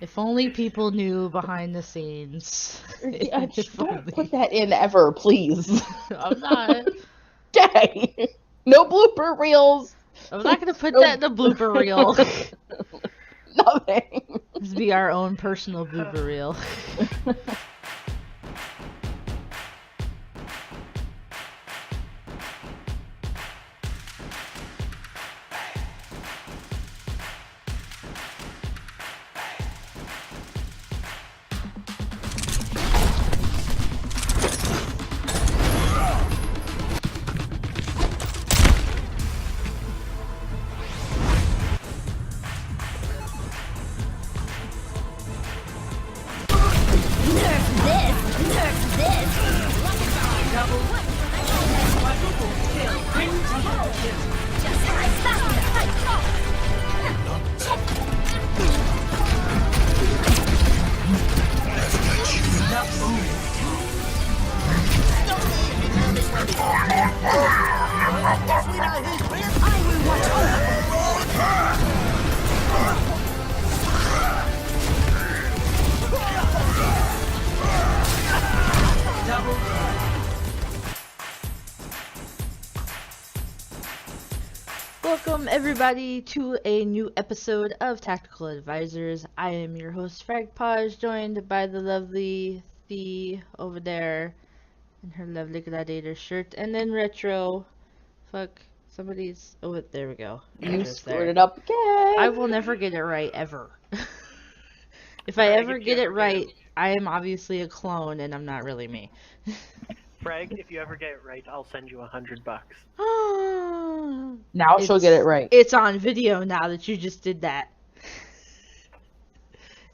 If only people knew behind the scenes. Yeah, If don't only. put that in ever, please. I'm not. Okay. No blooper reels. I'm not gonna put No- that in the blooper reel. Nothing. This will be our own personal blooper reel. Welcome everybody to a new episode of Tactical Advisors. I am your host Fragpaj, joined by the lovely Thea over there in her lovely gladiator shirt, and then Retro. Fuck, somebody's. Oh, there we go. You Retro's screwed there. it up again. I will never get it right ever. If I ever get it right, I am obviously a clone, and I'm not really me. Frag, if you ever get it right, I'll send you $100. Now she'll get it right. It's on video now that you just did that.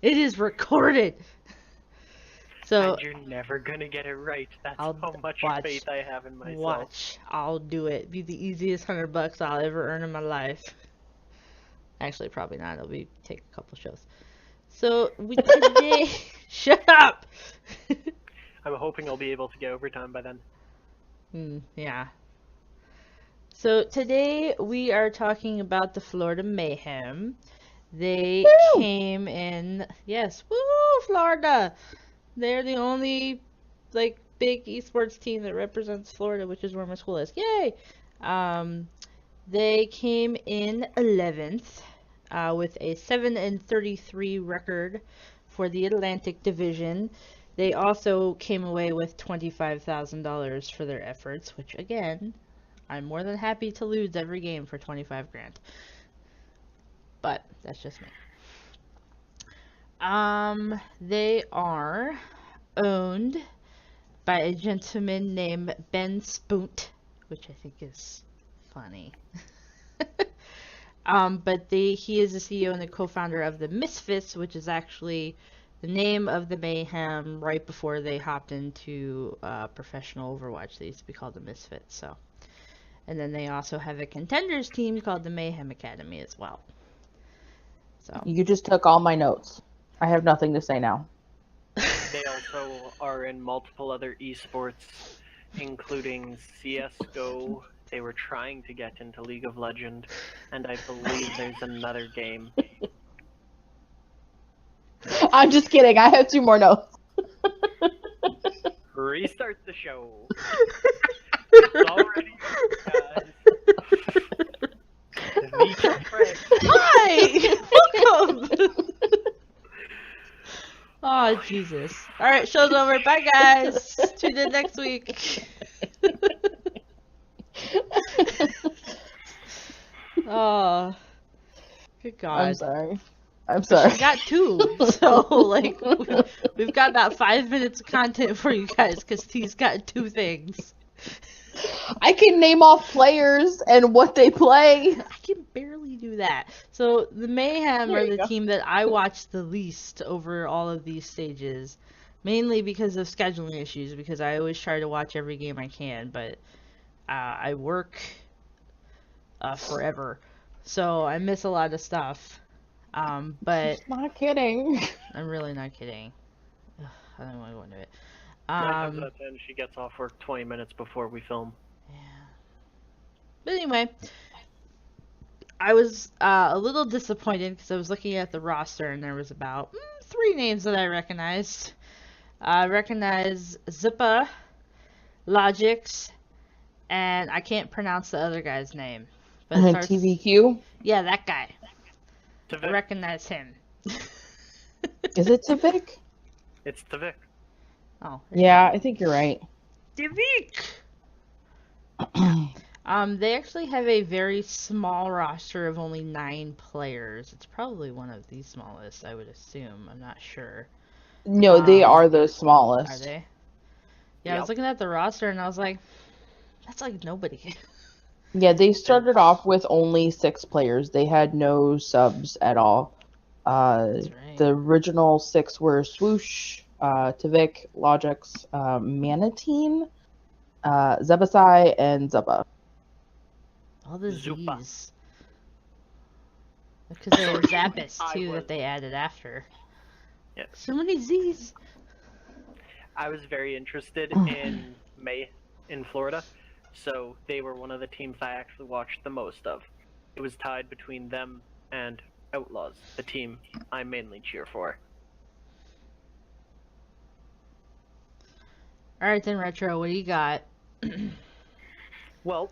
It is recorded. So And you're never gonna get it right. That's I'll how much watch- faith I have in myself. watch, I'll do it. Be the easiest $100 I'll ever earn in my life. Actually, probably not. It'll be take a couple shows. So we today, shut up. I'm hoping I'll be able to get overtime by then. Yeah. So today we are talking about the Florida Mayhem. They Woo! came in, yes, woo, Florida. They're the only like big esports team that represents Florida, which is where my school is. Yay! They came in 11th with a 7-33 record for the Atlantic Division. They also came away with $25,000 for their efforts, which again, I'm more than happy to lose every game for 25 grand. But that's just me. They are owned by a gentleman named Ben Spoont, which I think is funny. But he is the CEO and the co-founder of the Misfits, which is actually the name of the Mayhem right before they hopped into professional Overwatch. They used to be called the Misfits. So, and then they also have a contenders team called the Mayhem Academy as well. So You just took all my notes. I have nothing to say now. They also are in multiple other esports, including CSGO. They were trying to get into League of Legends, and I believe there's another game. I'm just kidding. I have 2 more notes. Restart the show. It's already guys. Frag. Hi! Welcome! Oh, Jesus. Alright, show's over. Bye, guys. Tune in next week. Oh. Good God. I'm sorry. I'm sorry. I got 2. So, like, we've got about 5 minutes of content for you guys because he's got 2 things. I can name off players and what they play. I can barely do that. So the Mayhem There are you the go. team that I watch the least over all of these stages, mainly because of scheduling issues. Because I always try to watch every game I can, but I work forever, so I miss a lot of stuff. But Not kidding. I'm really not kidding. Ugh, I don't want to go into it. And she gets off work 20 minutes before we film. Yeah. But anyway, I was a little disappointed because I was looking at the roster and there was about three names that I recognized. I recognize Zippa, Logix, and I can't pronounce the other guy's name. But it starts, TVQ? yeah, that guy. I Tavik. recognize him. Is it Tavik? It's Tavik. Oh. Yeah, I think you're right. Tavik! They actually have a very small roster of only 9 players. It's probably one of the smallest, I would assume. I'm not sure. No, they Um, are the Are smallest. they? Yeah, I was Yep. looking at the roster and I was like, that's like nobody. Yeah, they started off with only 6 players. They had no subs at all. That's right. The original 6 were Swoosh, Tavik, Logix, Manatine, Zebasai, and Zubba. All the Zupa. Z's. Because they have Sorry, Zappos I too was- that they added after. Yeah. So many Z's. I was very interested in Florida, so they were one of the teams I actually watched the most of. It was tied between them and Outlaws, the team I mainly cheer for. Alright then, Retro, what do you got? Well,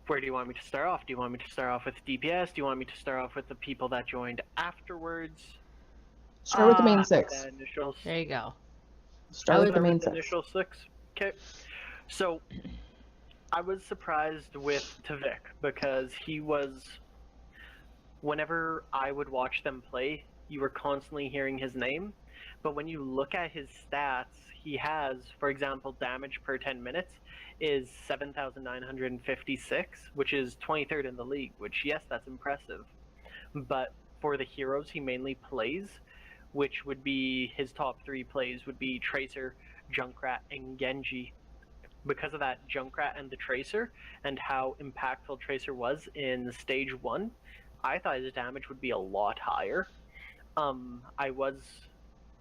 where do you want me to start off? Do you want me to start off with DPS? Do you want me to start off with the people that joined afterwards? Start with the main Ah, 6. The initials. There you go. Start with the Start main with the 6. initial 6. Okay. So, I was surprised with Tavik because he was. Whenever I would watch them play, you were constantly hearing his name. But when you look at his stats, he has, for example, damage per 10 minutes is 7,956, which is 23rd in the league, which, yes, that's impressive. But for the heroes he mainly plays, which would be his top 3 plays, would be Tracer, Junkrat, and Genji. Because of that Junkrat and the Tracer, and how impactful Tracer was in Stage 1, I thought his damage would be a lot higher. I was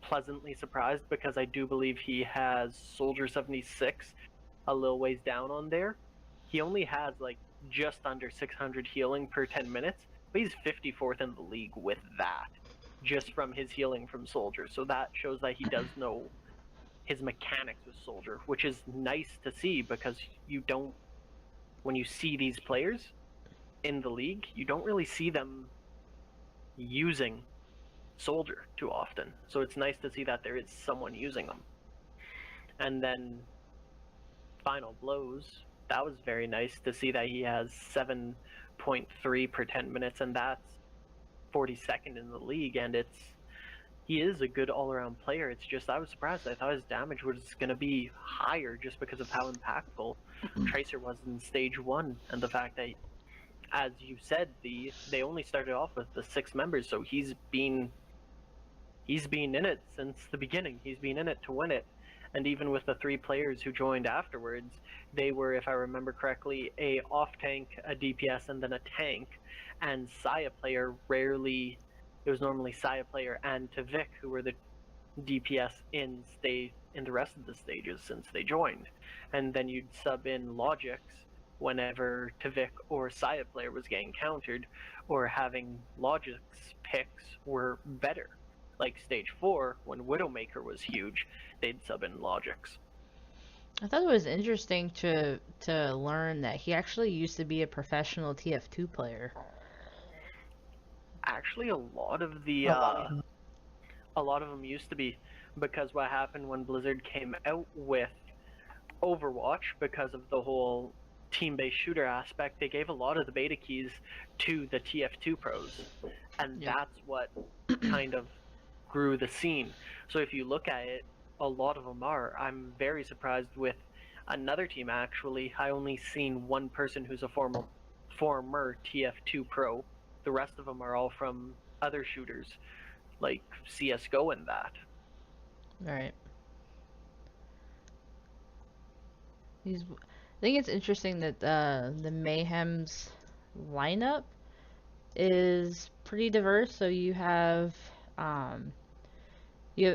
pleasantly surprised because I do believe he has Soldier 76 a little ways down on there. He only has like just under 600 healing per 10 minutes, but he's 54th in the league with that, just from his healing from Soldier. So that shows that he does know his mechanics with Soldier, which is nice to see because you don't, when you see these players in the league, you don't really see them using Soldier too often. So it's nice to see that there is someone using them. And then Final Blows, that was very nice to see that he has 7.3 per 10 minutes, and that's 42nd in the league, and he is a good all-around player. It's just I was surprised. I thought his damage was going to be higher just because of how impactful Tracer was in Stage 1, and the fact that, as you said, they only started off with the 6 members, so he's been in it since the beginning. He's been in it to win it. And even with the 3 players who joined afterwards, they were, if I remember correctly, a off-tank, a DPS, and then a tank. And Saya player rarely... It was normally Saya player and Tavik who were the DPS in the rest of the stages since they joined. And then you'd sub in Logix whenever Tavik or Saya player was getting countered, or having Logix picks were better. Like Stage 4, when Widowmaker was huge, they'd sub in Logix. I thought it was interesting to learn that he actually used to be a professional TF2 player. Actually, a lot of them used to be, because what happened when Blizzard came out with Overwatch, because of the whole team-based shooter aspect, they gave a lot of the beta keys to the TF2 pros, and Yeah. that's what kind of grew the scene. So if you look at it, a lot of them are. I'm very surprised with another team, actually. I only seen one person who's a former TF2 pro. The rest of them are all from other shooters, like CSGO and that. Right. I think it's interesting that the Mayhem's lineup is pretty diverse. So you have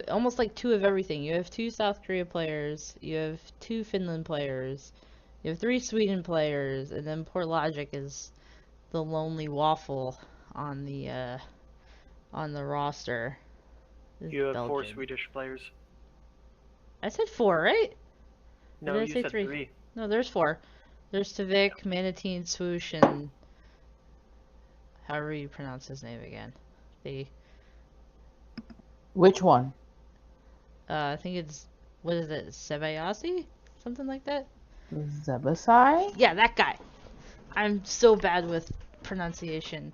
almost like 2 of everything. You have 2 South Korea players, you have 2 Finland players, you have 3 Sweden players, and then Port Logic is the lonely waffle on the on the roster is You have 4 Belgian. Swedish players. I said 4, right? No, did I you say said 3? 3. No, there's 4. There's Tavik, Manatine, Swoosh, and however you pronounce his name again. Which one? I think it's, what is it, Sebayasi? Something like that? Zebasai? Yeah, that guy. I'm so bad with pronunciation.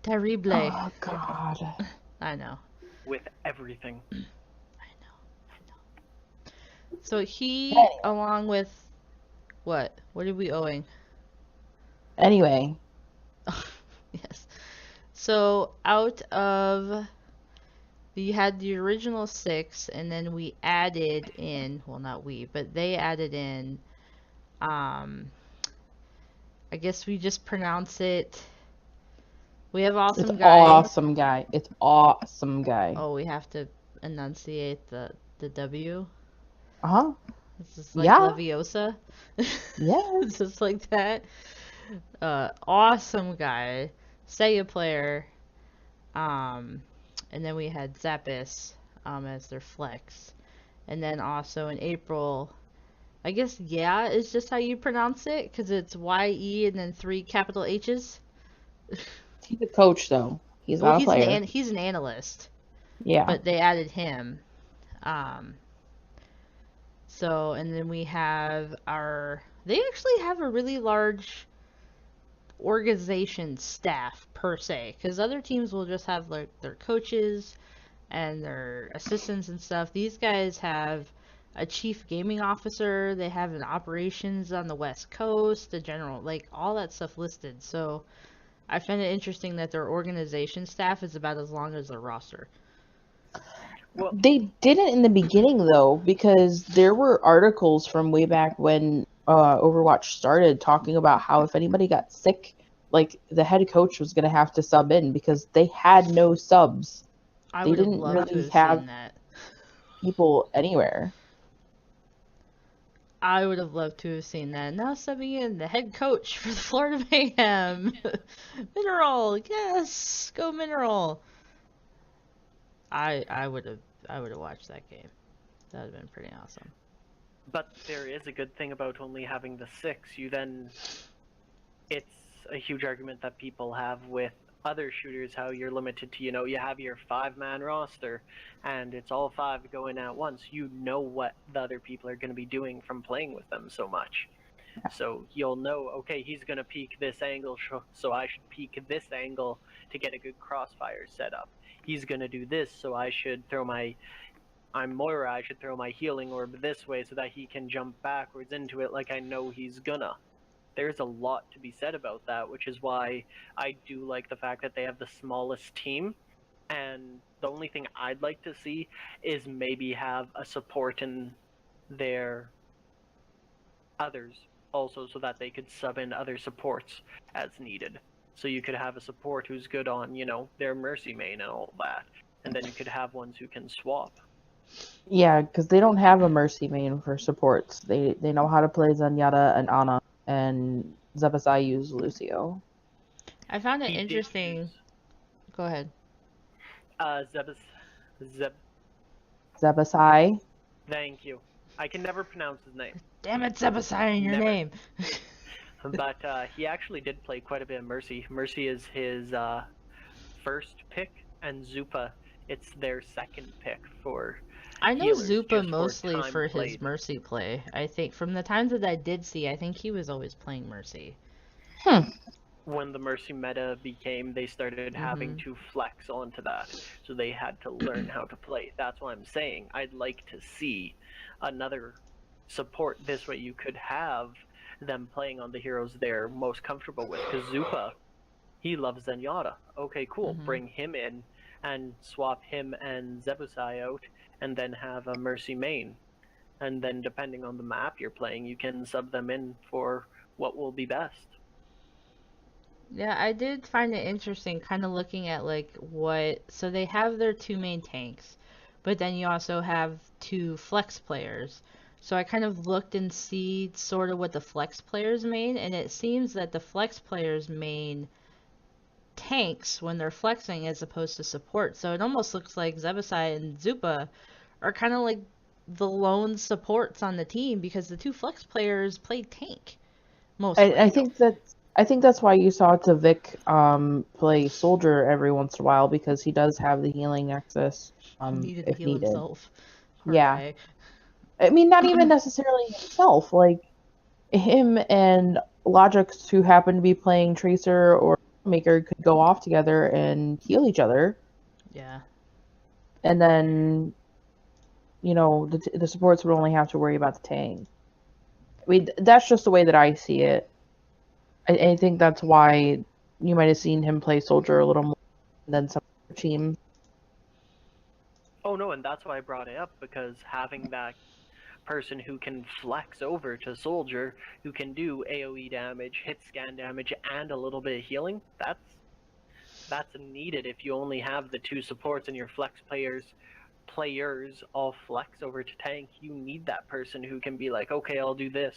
Terrible. Oh, God. I know. With everything. I know. So he, Anyway. along with, what? What are we owing? Anyway. Yes. So out of, you had the original 6, and then we added in, well, not we, but they added in, I guess we just pronounce it, we have awesome It's guy. awesome guy. It's awesome guy. Oh, we have to enunciate the W. Uh-huh. It's just like Yeah. Leviosa. Yes. Just like that. Awesome guy. Sega player. And then we had Zappis as their flex. And then also in April, I guess yeah is just how you pronounce it, because it's Y-E and then 3 capital H's. He's a coach, though. He's Well, not a player. he's an analyst. Yeah. But they added him. So, and then we have they actually have a really large organization staff per se, because other teams will just have like their coaches and their assistants and stuff. These guys have a chief gaming officer, they have an operations on the West Coast, the general, like all that stuff listed. So I find it interesting that their organization staff is about as long as their roster. Well, They didn't in the beginning, though, because there were articles from way back when Overwatch started talking about how if anybody got sick, like the head coach was going to have to sub in because they had no subs. I They would have didn't loved really to have have seen that. people anywhere. I would have loved to have seen that. Now subbing in the head coach for the Florida Mayhem. Mineral, yes, go Mineral. I would have watched that game. That would have been pretty awesome. but there is a good thing about only having the 6. It's a huge argument that people have with other shooters, how you're limited to, you have your 5-man roster, and it's all 5 going at once. You know what the other people are going to be doing from playing with them so much. So you'll know, okay, he's going to peek this angle, so I should peek this angle to get a good crossfire set up. He's going to do this, so I should throw I'm Moira, I should throw my healing orb this way so that he can jump backwards into it like I know he's gonna. There's a lot to be said about that, which is why I do like the fact that they have the smallest team. And the only thing I'd like to see is maybe have a support in their others also, so that they could sub in other supports as needed. So you could have a support who's good on, their Mercy main and all that. And then you could have ones who can swap. Yeah, because they don't have a Mercy main for supports. They know how to play Zenyatta and Ana, and Zebasai use Lucio. I found it He did interesting. use, Go ahead. Zebasai. Thank you. I can never pronounce his name. Damn it, Zebasai in your Never. name. But he actually did play quite a bit of Mercy. Mercy is his first pick, and Zupa, it's their second pick for I know healers, Zupa just mostly time for his played. Mercy play. I think from the times that I did see, I think he was always playing Mercy. When the Mercy meta became, they started having to flex onto that, so they had to learn how to play. That's what I'm saying. I'd like to see another support. This way you could have them playing on the heroes they're most comfortable with, because Zupa, he loves Zenyatta. Okay, cool. Bring him in and swap him and Zebusai out, and then have a Mercy main. And then depending on the map you're playing, you can sub them in for what will be best. Yeah, I did find it interesting kind of looking at like so they have their 2 main tanks, but then you also have 2 flex players. So I kind of looked and see sort of what the flex players main, and it seems that the flex players main tanks when they're flexing as opposed to support. So it almost looks like Zebasai and Zupa are kind of like the lone supports on the team because the two flex players play tank mostly. I think that's why you saw Tavik play soldier every once in a while, because he does have the healing nexus He needed to if heal needed. himself. Poor Yeah. guy. I mean, not even necessarily himself. Like, him and Logix, who happen to be playing Tracer or Maker, could go off together and heal each other. Yeah. And then, you know, the supports would only have to worry about the tank. I mean, that's just the way that I see it. I think that's why you might have seen him play soldier a little more than some other team. Oh no, and that's why I brought it up, because having that person who can flex over to soldier, who can do AoE damage, hit scan damage, and a little bit of healing, that's needed if you only have the two supports and your flex players all flex over to tank. You need that person who can be like, okay, I'll do this,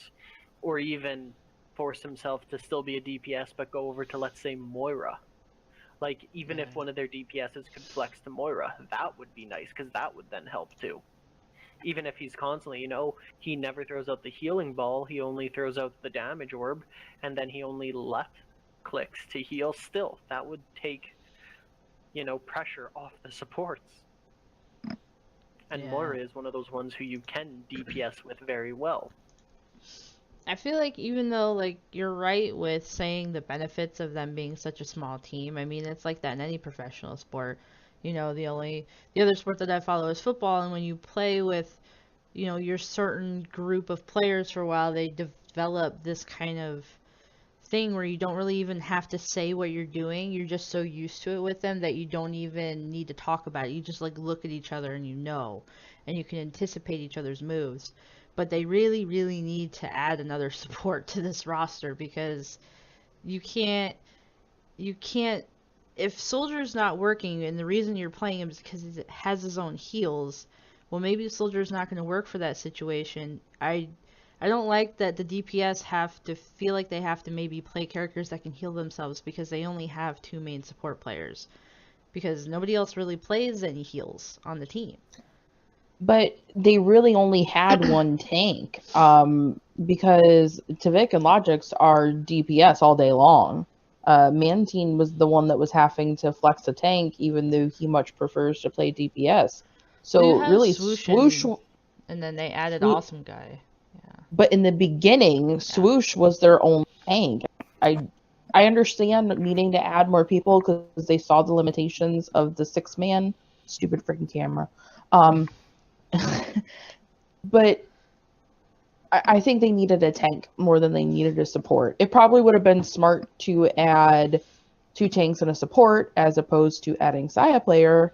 or even force himself to still be a DPS but go over to, let's say, Moira. Like, even if one of their DPSs could flex to Moira, that would be nice, because that would then help too. Even if he's constantly, he never throws out the healing ball, he only throws out the damage orb, and then he only left clicks to heal still. That would take, pressure off the supports. And Moira is one of those ones who you can DPS with very well. I feel like even though, like, you're right with saying the benefits of them being such a small team, I mean, it's like that in any professional sport. The other sport that I follow is football, and when you play with, your certain group of players for a while, they develop this kind of thing where you don't really even have to say what you're doing. You're just so used to it with them that you don't even need to talk about it. You just, like, look at each other and and you can anticipate each other's moves. But they really, really need to add another support to this roster, because you can't, if Soldier's not working and the reason you're playing him is because he has his own heals, well, maybe the Soldier's not going to work for that situation. I don't like that the DPS have to feel like they have to maybe play characters that can heal themselves because they only have two main support players, because nobody else really plays any heals on the team. But they really only had one tank, because Tavik and Logix are DPS all day long. Mantine was the one that was having to flex a tank, even though he much prefers to play DPS. So really, Swoosh, and then they added Awesome Guy. Yeah. But in the beginning, Swoosh was their own tank. I understand needing to add more people because they saw the limitations of the 6-man. Stupid freaking camera. But I think they needed a tank more than they needed a support. It probably would have been smart to add 2 tanks and a support as opposed to adding Saya player,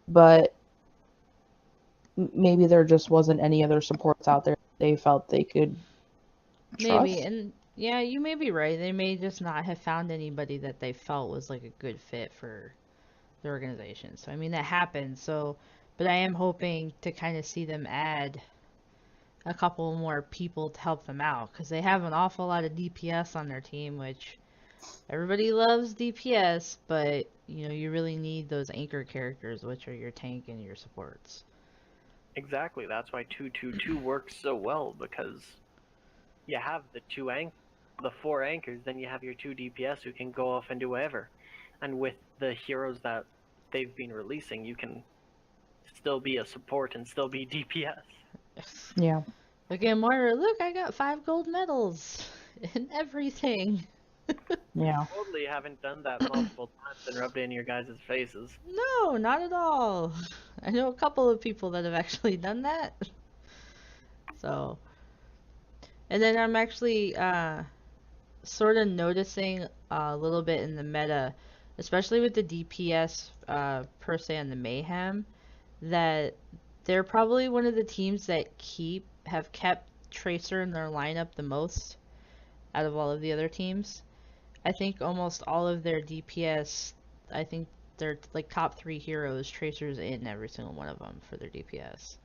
but maybe there just wasn't any other supports out there they felt they could trust. Maybe, and yeah, you may be right. They may just not have found anybody that they felt was like a good fit for the organization. So I mean, that happens. But I am hoping to kind of see them add a couple more people to help them out, because they have an awful lot of DPS on their team, which everybody loves DPS, but you really need those anchor characters, which are your tank and your supports. Exactly. That's why 2-2-2 works so well, because you have the 4 anchors, then you have your 2 DPS who can go off and do whatever. And with the heroes that they've been releasing, you can still be a support and still be DPS. Yeah. Again, Moira, look, I got 5 gold medals in everything. Yeah. Totally haven't done that multiple times and rubbed it in your guys' faces. No, not at all. I know a couple of people that have actually done that. So, and then I'm actually sort of noticing a little bit in the meta, especially with the DPS per se on the Mayhem, that they're probably one of the teams that have kept Tracer in their lineup the most out of all of the other teams. I think almost all of their DPS, I think they're like top 3 heroes, Tracer's in every single one of them for their DPS.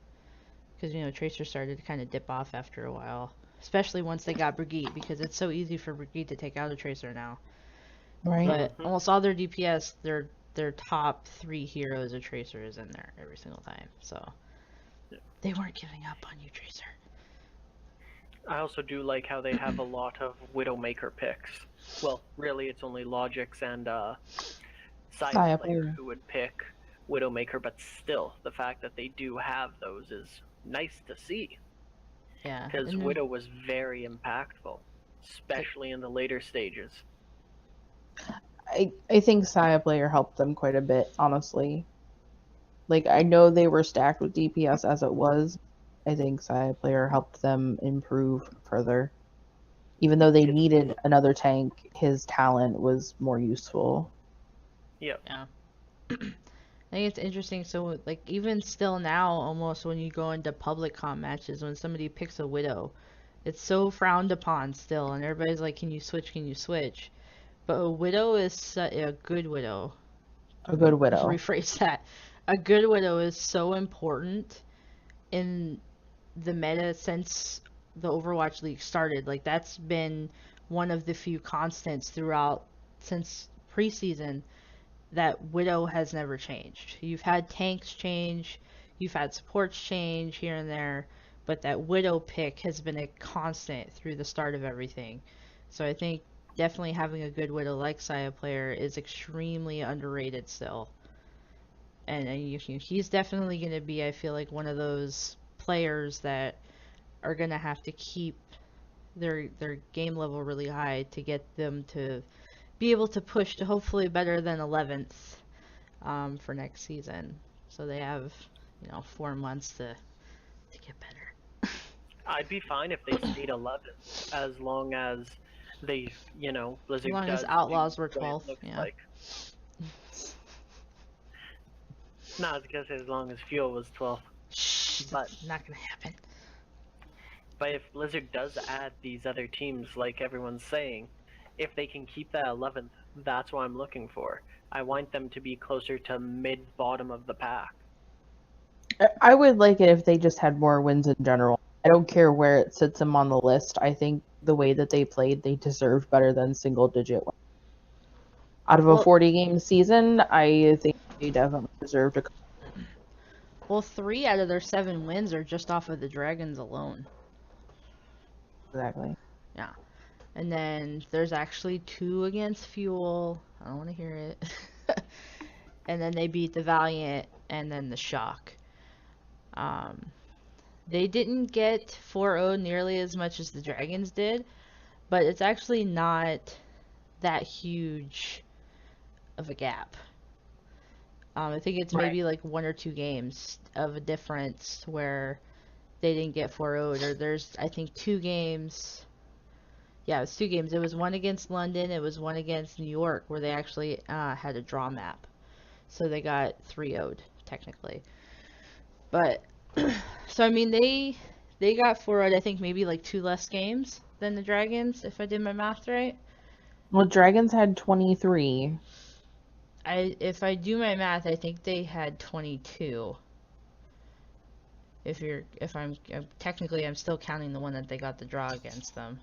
Because, Tracer started to kind of dip off after a while. Especially once they got Brigitte, because it's so easy for Brigitte to take out a Tracer now. Right. But almost all their DPS, their top 3 heroes or Tracer is in there every single time. So they weren't giving up on you, Tracer. I also do like how they have a lot of Widowmaker picks. Well, really, it's only Logix and Saya Player who would pick Widowmaker, but still, the fact that they do have those is nice to see. Yeah. Because Widow was very impactful, especially in the later stages. I think Saya Player helped them quite a bit, honestly. Like, I know they were stacked with DPS as it was. I think Saya Player helped them improve further. Even though they needed another tank, his talent was more useful. Yep. Yeah. I think it's interesting. So, like, even still now, almost when you go into public comm matches, when somebody picks a Widow, it's so frowned upon still, and everybody's like, "Can you switch? Can you switch?" But a Widow is a good Widow. A good Widow. Rephrase that. A good Widow is so important in the meta since the Overwatch League started. Like, that's been one of the few constants throughout since preseason, that Widow has never changed. You've had tanks change, you've had supports change here and there, but that Widow pick has been a constant through the start of everything. So I think definitely having a good Widow like Saya Player is extremely underrated still. And he's definitely going to be, I feel like, one of those players that are going to have to keep their game level really high to get them to be able to push to hopefully better than 11th for next season. So they have, 4 months to get better. I'd be fine if they stayed 11th, as long as they, Blizzard As long does as Outlaws were what it 12th, looks yeah. like. No, I was gonna say as long as Fuel was 12th. Shh, But not gonna happen. But if Blizzard does add these other teams, like everyone's saying, if they can keep that 11th, that's what I'm looking for. I want them to be closer to mid-bottom of the pack. I would like it if they just had more wins in general. I don't care where it sits them on the list. I think the way that they played, they deserved better than single-digit wins. Out of a 40-game season, I think they definitely deserved a. Well, 3 out of their 7 wins are just off of the Dragons alone. Exactly. Yeah. And then there's actually 2 against Fuel. I don't want to hear it. And then they beat the Valiant and then the Shock. They didn't get 4-0 nearly as much as the Dragons did, but it's actually not that huge of a gap. I think it's maybe like 1 or 2 games of a difference where they didn't get 4-0'd, or there's, I think, 2 games. Yeah, it was 2 games. It was 1 against London, it was 1 against New York, where they actually had a draw map. So they got 3-0'd, technically. But, so I mean, they got 4-0'd, I think, maybe like 2 less games than the Dragons, if I did my math right. Well, Dragons had 23. If I do my math, I think they had 22. If I'm technically, I'm still counting the one that they got the draw against them.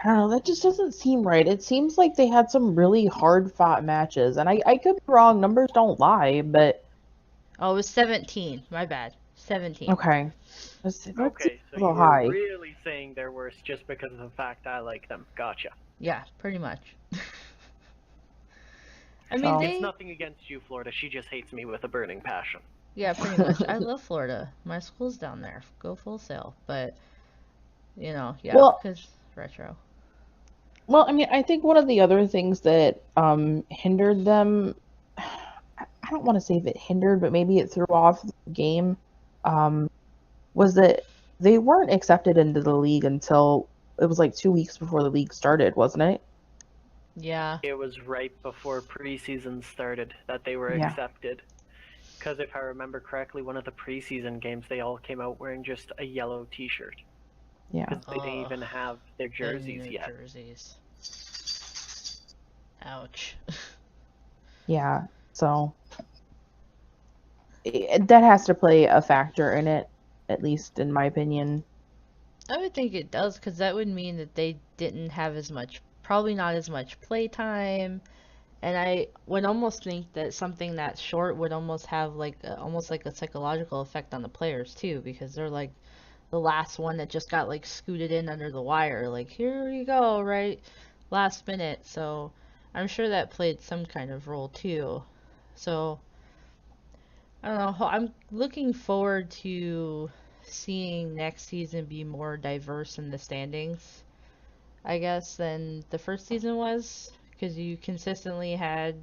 I don't know, that just doesn't seem right. It seems like they had some really hard-fought matches, and I could be wrong. Numbers don't lie, but... Oh, it was 17. My bad. 17. Okay. Okay, so you're high. really saying they're worse just because of the fact I like them. Gotcha. Yeah, pretty much. I mean, It's nothing against you, Florida. She just hates me with a burning passion. Yeah, pretty much. I love Florida. My school's down there. Go full sail. But, yeah, because retro. Well, I mean, I think one of the other things that hindered them, I don't want to say if it hindered, but maybe it threw off the game, was that they weren't accepted into the league until it was like 2 weeks before the league started, wasn't it? Yeah. It was right before preseason started that they were accepted. Because if I remember correctly, one of the preseason games, they all came out wearing just a yellow t-shirt. Yeah. Because they didn't even have their jerseys yet. Jerseys. Ouch. Yeah, so that has to play a factor in it, at least in my opinion. I would think it does, because that would mean that they didn't have as much probably not as much play time. And I would almost think that something that short would almost have almost like a psychological effect on the players too, because they're like the last one that just got like scooted in under the wire. Like, here you go, right? Last minute. So I'm sure that played some kind of role too. So I don't know. I'm looking forward to seeing next season be more diverse in the standings, I guess, than the first season was, because you consistently had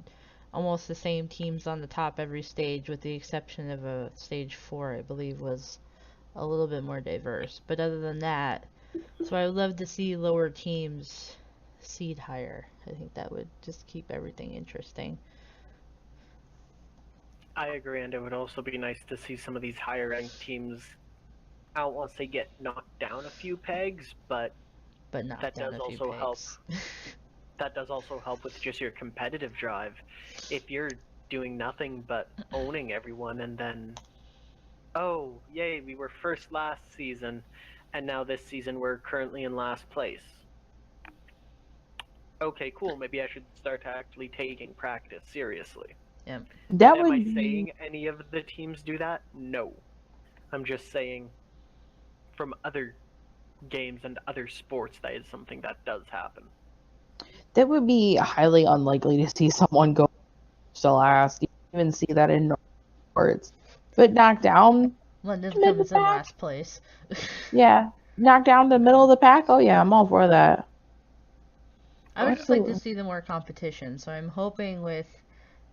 almost the same teams on the top every stage, with the exception of a stage 4, I believe, was a little bit more diverse. But other than that, so I would love to see lower teams seed higher. I think that would just keep everything interesting. I agree, and it would also be nice to see some of these higher ranked teams, I don't want to say get knocked down a few pegs, but not that down does a few also help. pegs. That does also help with just your competitive drive. If you're doing nothing but owning everyone, and then, oh, yay, we were first last season, and now this season we're currently in last place. Okay, cool. Maybe I should start actually taking practice seriously. Yep. That Am would I be saying any of the teams do that? No. I'm just saying from other games and other sports that is something that does happen. that would be highly unlikely to see someone go to last. You don't even see that in sports. But knocked down London to mid the comes in pack, last place. yeah, knocked down to middle of the pack. Oh yeah, I'm all for that. I would just like to Absolutely. see the more competition. So I'm hoping with,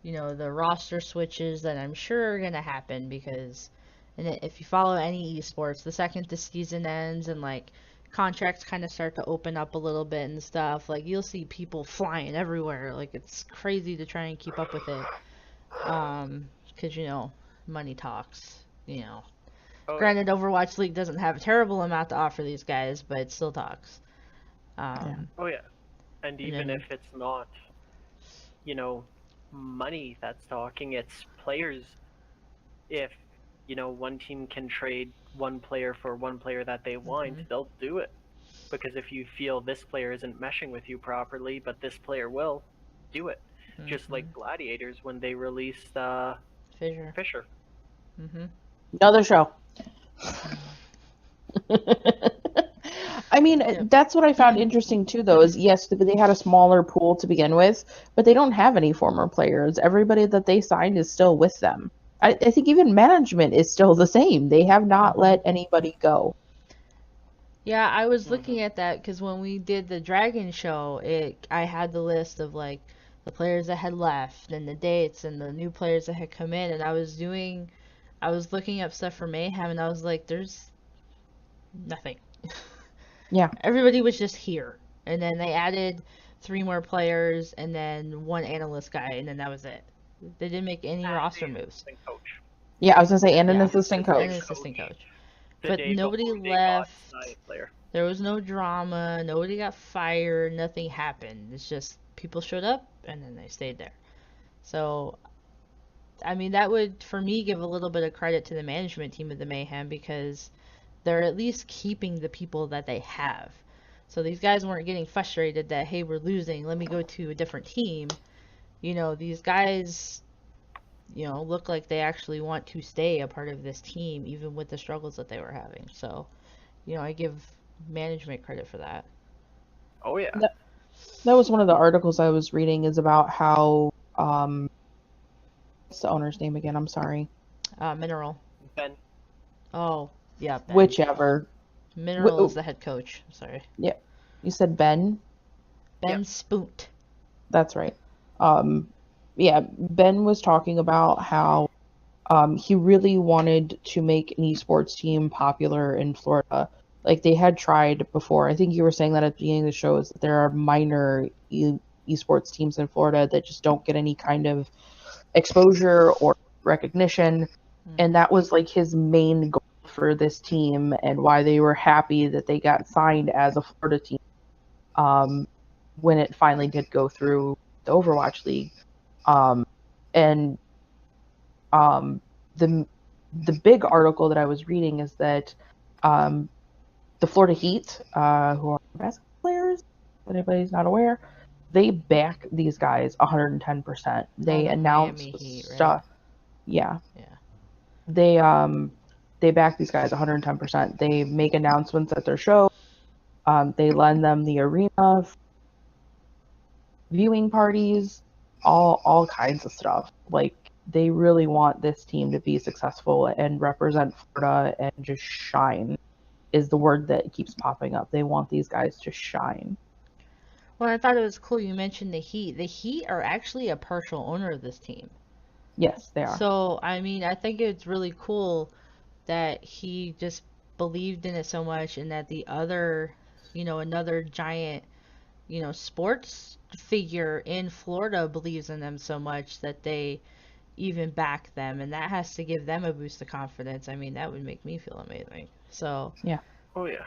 the roster switches that I'm sure are going to happen, because if you follow any esports, the second the season ends and like contracts kind of start to open up a little bit and stuff, like you'll see people flying everywhere. Like, it's crazy to try and keep up with it. Because, money talks, Oh, Granted, Overwatch League doesn't have a terrible amount to offer these guys, but it still talks. Yeah. oh yeah. And even then- if it's not, money that's talking, it's players. If, one team can trade one player for one player that they want, they'll do it. Because if you feel this player isn't meshing with you properly, but this player will, do it. Just like Gladiators when they released Fisher. Another show. I mean, Yep. that's what I found interesting too, though, is yes, they had a smaller pool to begin with, but they don't have any former players. Everybody that they signed is still with them. I think even management is still the same. They have not let anybody go. Yeah, I was looking at that because when we did the Dragon show, I had the list of like the players that had left and the dates and the new players that had come in, and I was looking up stuff for Mayhem, and I was like, there's nothing. Yeah. Everybody was just here, and then they added 3 more players and then 1 analyst guy, and then that was it. They didn't make any roster moves. Coach. Yeah, I was gonna say, and an Yeah. assistant And coach. an assistant coach. The But day nobody before they got left. Snipe player. There was no drama. Nobody got fired. Nothing happened. It's just people showed up and then they stayed there. So, I mean, that would, for me, give a little bit of credit to the management team of the Mayhem, because they're at least keeping the people that they have. So these guys weren't getting frustrated that, hey, we're losing, let me go to a different team. These guys, look like they actually want to stay a part of this team, even with the struggles that they were having. So, I give management credit for that. Oh yeah. That was one of the articles I was reading, is about how what's the owner's name again? I'm sorry. Mineral. Ben. Oh, yeah, Ben. Whichever. Mineral is the head coach. Sorry. Yeah. You said Ben? Ben Yep. Spoont. That's right. Yeah, Ben was talking about how he really wanted to make an esports team popular in Florida. Like, they had tried before. I think you were saying that at the beginning of the show, is that there are minor esports teams in Florida that just don't get any kind of exposure or recognition. And that was like his main goal for this team, and why they were happy that they got signed as a Florida team when it finally did go through the Overwatch League. And the big article that I was reading is that the Florida Heat, who are basketball players, if anybody's not aware, they back these guys 110%. They the announce Miami Heat, right? stuff. Yeah. Yeah. They back these guys 110%. They make announcements at their show. They lend them the arena, viewing parties, all kinds of stuff. Like, they really want this team to be successful and represent Florida and just shine is the word that keeps popping up. They want these guys to shine. Well, I thought it was cool you mentioned the Heat. The Heat are actually a partial owner of this team. Yes, they are. So, I mean, I think it's really cool that he just believed in it so much and that the other, another giant, sports figure in Florida believes in them so much that they even back them. And that has to give them a boost of confidence. I mean, that would make me feel amazing. So, Yeah. Oh yeah.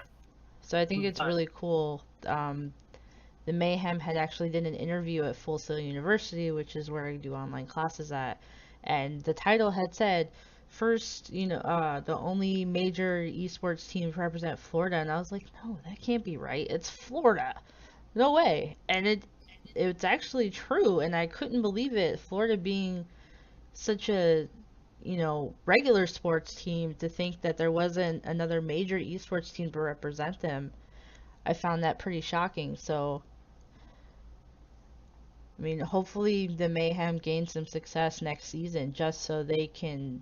so I think it's really cool. The Mayhem had actually did an interview at Full Sail University, which is where I do online classes at, and the title had said, first, the only major esports team to represent Florida, and I was like, no, that can't be right. It's Florida. No way. And it's actually true, and I couldn't believe it. Florida being such a, regular sports team, to think that there wasn't another major esports team to represent them. I found that pretty shocking. So, I mean, hopefully the Mayhem gain some success next season just so they can,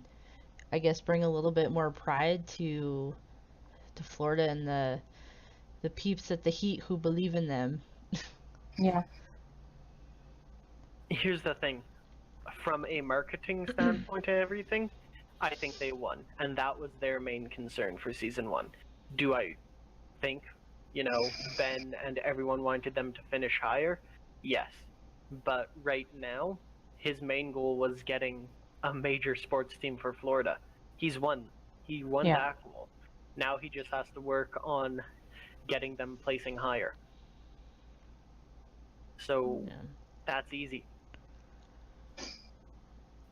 I guess, bring a little bit more pride to Florida and the peeps at the Heat who believe in them. Yeah. Here's the thing. From a marketing standpoint and everything, I think they won. And that was their main concern for season 1. Do I think, Ben and everyone wanted them to finish higher? Yes. But right now, his main goal was getting a major sports team for Florida. He's won. He won that goal. Now he just has to work on getting them placing higher. So that's easy.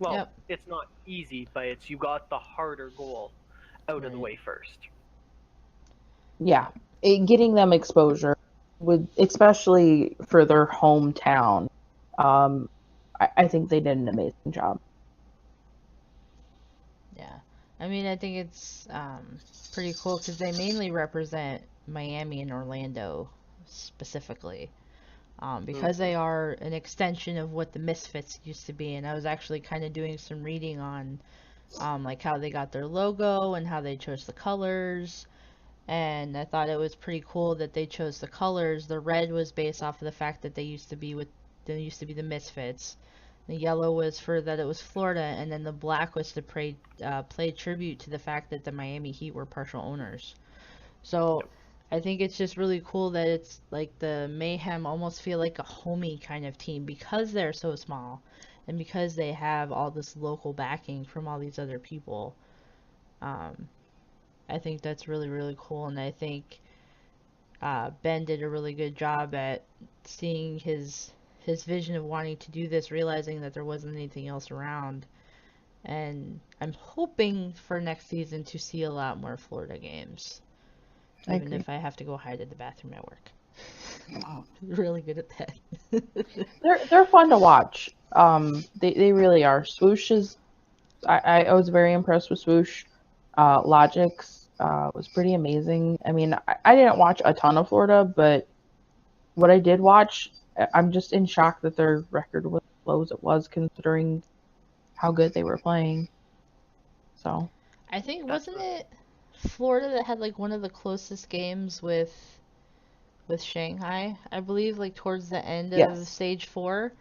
Well, it's not easy, but you got the harder goal out of the way first. Yeah, getting them exposure, especially for their hometown. I think they did an amazing job. Yeah, I mean, I think it's pretty cool because they mainly represent Miami and Orlando specifically. Because they are an extension of what the Misfits used to be. And I was actually kind of doing some reading on like how they got their logo and how they chose the colors. And I thought it was pretty cool that they chose the colors. The red was based off of the fact that they used to be the Misfits. The yellow was for that it was Florida, and then the black was to play tribute to the fact that the Miami Heat were partial owners. So I think it's just really cool that it's like the Mayhem almost feel like a homey kind of team because they're so small and because they have all this local backing from all these other people. I think that's really, really cool, and I think Ben did a really good job at seeing his vision of wanting to do this, realizing that there wasn't anything else around. And I'm hoping for next season to see a lot more Florida games. Even if I have to go hide in the bathroom at work. Wow. Really good at that. They're fun to watch. They really are. Swoosh is. I was very impressed with Swoosh. Logix was pretty amazing. I mean, I didn't watch a ton of Florida, but what I did watch, I'm just in shock that their record was as low as it was, considering how good they were playing. So. I think wasn't it Florida that had like one of the closest games with Shanghai, I believe, like towards the end of stage 4,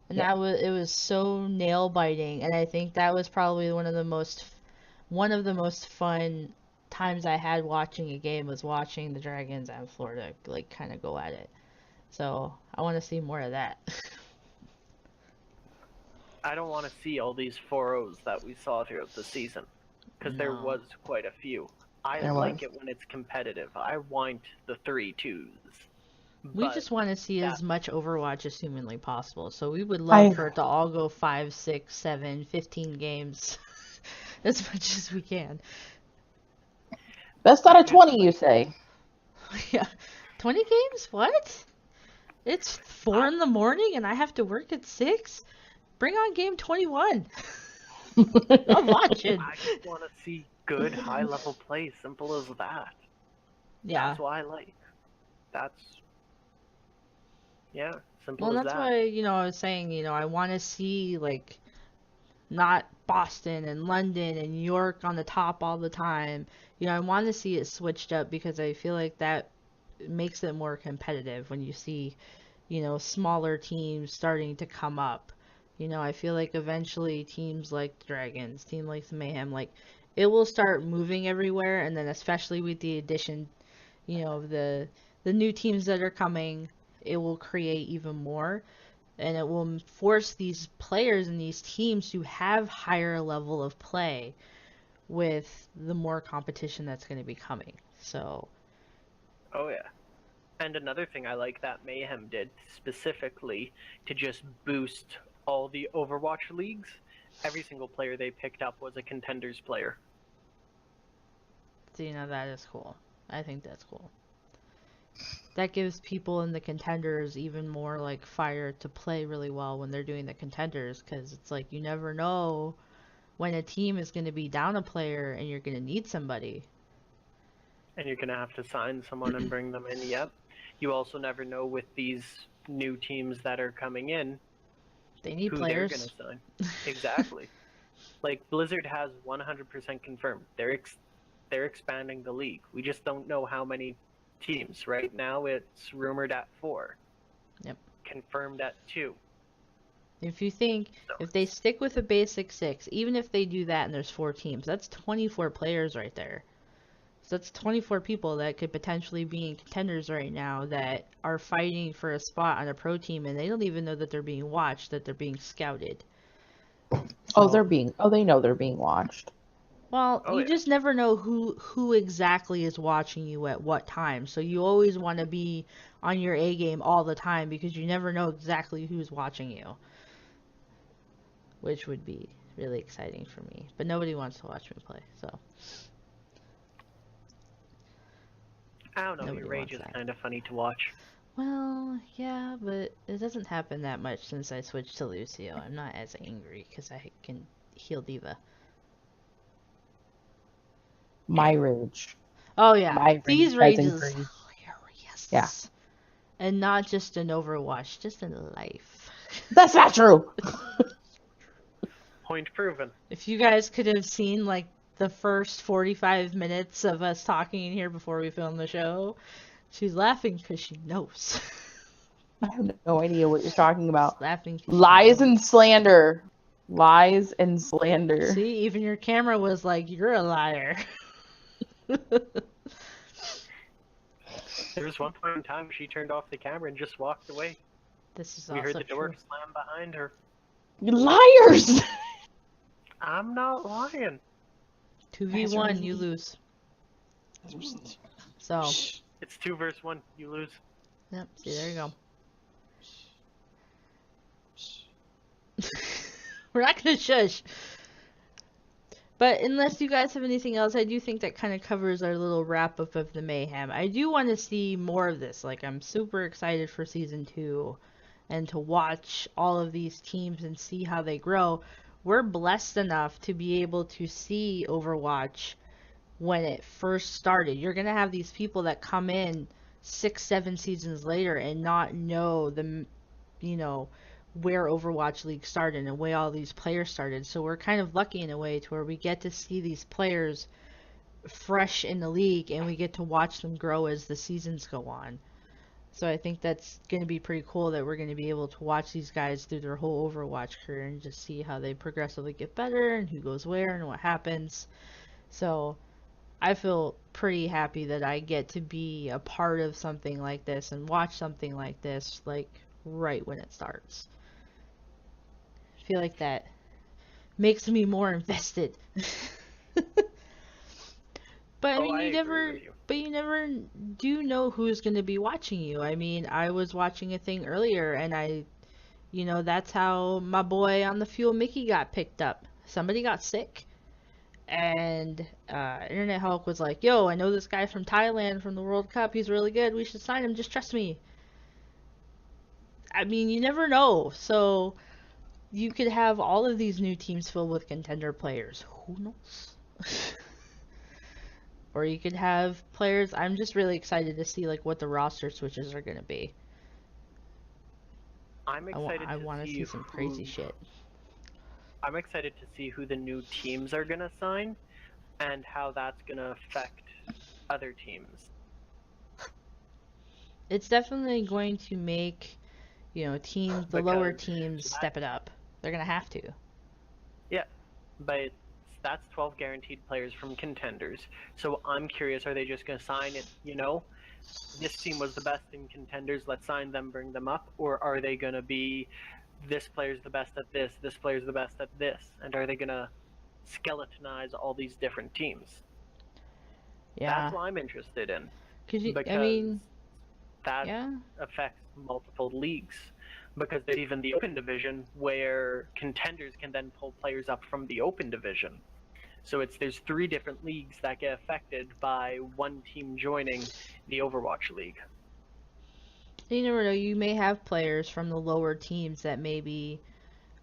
and it was so nail biting, and I think that was probably one of the most fun times I had watching a game was watching the Dragons and Florida like kind of go at it. So I want to see more of that. I don't want to see all these 4-0s that we saw throughout the season, because there was quite a few. I like it when it's competitive. I want the 3-2s. We just want to see as much Overwatch as humanly possible. So we would love for it to all go 5, 6, 7, 15 games as much as we can. Best out of 20, you say? Yeah. 20 games? What? It's 4 in the morning and I have to work at 6? Bring on game 21. I'm watching. I just want to see good high-level play. Simple as that. Yeah. That's what I like. That's, yeah, simple Well, as that's that. why, I was saying, I want to see, like, not Boston and London and New York on the top all the time. I want to see it switched up because I feel like that makes it more competitive when you see, smaller teams starting to come up. I feel like eventually teams like the Dragons, team like the Mayhem, like, it will start moving everywhere, and then especially with the addition, of the new teams that are coming, it will create even more, and it will force these players and these teams to have higher level of play with the more competition that's going to be coming. So, Oh, yeah. And another thing I like that Mayhem did specifically to just boost all the Overwatch leagues, every single player they picked up was a contenders player. so, that is cool. I think that's cool. That gives people in the contenders even more like fire to play really well when they're doing the contenders, because it's like you never know when a team is going to be down a player and you're going to need somebody. And you're going to have to sign someone and bring them in, yep. You also never know with these new teams that are coming in, They need who players. they're going to sign. Exactly. Like, Blizzard has 100% confirmed. They're expanding the league. We just don't know how many teams. Right now it's rumored at 4. Yep. Confirmed at 2. If you think, if they stick with a basic 6, even if they do that and there's 4 teams, that's 24 players right there. So that's 24 people that could potentially be in contenders right now that are fighting for a spot on a pro team, and they don't even know that they're being watched, that they're being scouted. So, they know they're being watched. Well, Oh, you yeah. just never know who exactly is watching you at what time. So you always want to be on your A game all the time because you never know exactly who's watching you. Which would be really exciting for me. But nobody wants to watch me play, so. I don't know, Nobody your rage wants is that. kind of funny to watch. Well, yeah, but it doesn't happen that much since I switched to Lucio. I'm not as angry because I can heal Diva. My rage. Oh yeah, My these rage rages has increased. hilarious. Yeah. And not just in Overwatch, just in life. That's not true. Point proven. If you guys could have seen like the first 45 minutes of us talking in here before we filmed the show, she's laughing because she knows. I have no idea what you're talking about. She's laughing 'cause she Lies knows. and slander. Lies and slander. See, even your camera was like, "You're a liar." There was one point in time she turned off the camera and just walked away. This is We heard also the door true. slam behind her. Liars! I'm not lying. 2v1, you lose. So, It's 2 versus 1. You lose. yep, see, there you go. We're not gonna shush. But unless you guys have anything else, I do think that kind of covers our little wrap up of the Mayhem. I do want to see more of this. Like, I'm super excited for season 2 and to watch all of these teams and see how they grow. We're blessed enough to be able to see Overwatch when it first started. You're going to have these people that come in 6-7 seasons later and not know the, where Overwatch League started and where all these players started. So we're kind of lucky in a way to where we get to see these players fresh in the league and we get to watch them grow as the seasons go on. So I think that's going to be pretty cool that we're going to be able to watch these guys through their whole Overwatch career and just see how they progressively get better and who goes where and what happens. So I feel pretty happy that I get to be a part of something like this and watch something like this like right when it starts. I feel like that makes me more invested. But I mean, you never do know who's going to be watching you. I mean, I was watching a thing earlier and that's how my boy on the Fuel Mickey got picked up. Somebody got sick. And Internet Hulk was like, "Yo, I know this guy from Thailand from the World Cup. He's really good. We should sign him. Just trust me." I mean, you never know. So you could have all of these new teams filled with contender players. Who knows? Or you could have players. I'm just really excited to see like what the roster switches are going to be. I'm excited I to want to see some crazy shit. I'm excited to see who the new teams are going to sign and how that's going to affect other teams. It's definitely going to make, teams, the lower teams step it up. They're going to have to. Yeah, but that's 12 guaranteed players from contenders. So I'm curious, are they just going to sign it, this team was the best in contenders, let's sign them, bring them up? Or are they going to be, this player's the best at this player's the best at this? And are they going to skeletonize all these different teams? Yeah. That's what I'm interested in. Because that affects multiple leagues. Because there's even the open division where contenders can then pull players up from the open division. So there's 3 different leagues that get affected by one team joining the Overwatch League. You never know. You may have players from the lower teams that maybe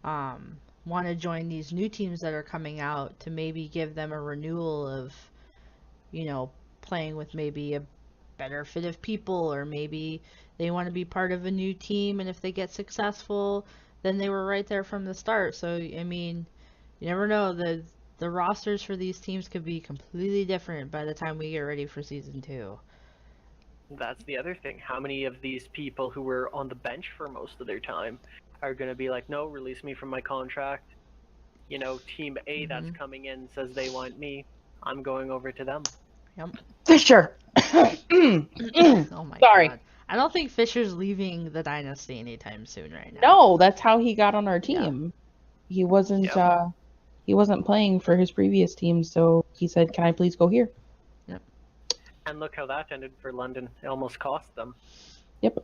want to join these new teams that are coming out to maybe give them a renewal of, playing with maybe a better fit of people, or maybe they want to be part of a new team, and if they get successful, then they were right there from the start. So, I mean, you never know. The rosters for these teams could be completely different by the time we get ready for Season 2. That's the other thing. How many of these people who were on the bench for most of their time are going to be like, no, release me from my contract. Team A that's coming in says they want me. I'm going over to them. Yep. Fisher! Oh my Sorry. God. I don't think Fisher's leaving the Dynasty anytime soon right now. No, that's how he got on our team. Yeah. He wasn't playing for his previous team, so he said, can I please go here? Yep. And look how that ended for London. It almost cost them. Yep.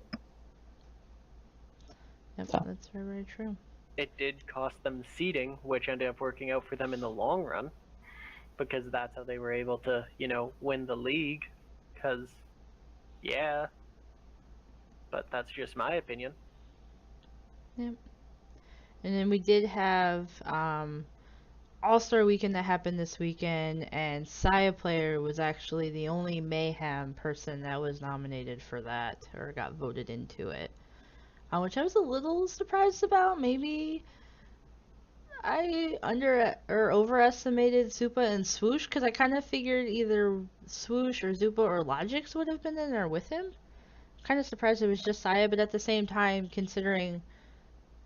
Yep, So. that's very, very true. It did cost them seeding, which ended up working out for them in the long run, because that's how they were able to, win the league. Because, but that's just my opinion. Yep. And then we did have All-Star Weekend that happened this weekend, and Saya Player was actually the only Mayhem person that was nominated for that, or got voted into it. Which I was a little surprised about. Maybe I overestimated Zupa and Swoosh, because I kind of figured either Swoosh or Zupa or Logix would have been in there with him. Kind of surprised it was just Saya, but at the same time, considering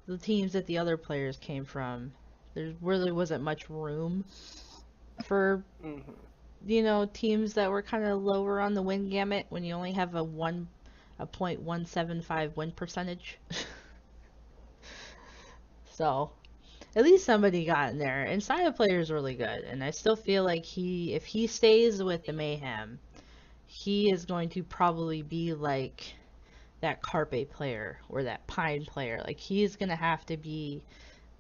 the teams that the other players came from, there really wasn't much room for, teams that were kind of lower on the win gamut when you only have a 0.175 win percentage. So, at least somebody got in there. And Saya Player is really good, and I still feel like if he stays with the Mayhem, he is going to probably be like that Carpe player or that Pine player. Like, he is going to have to be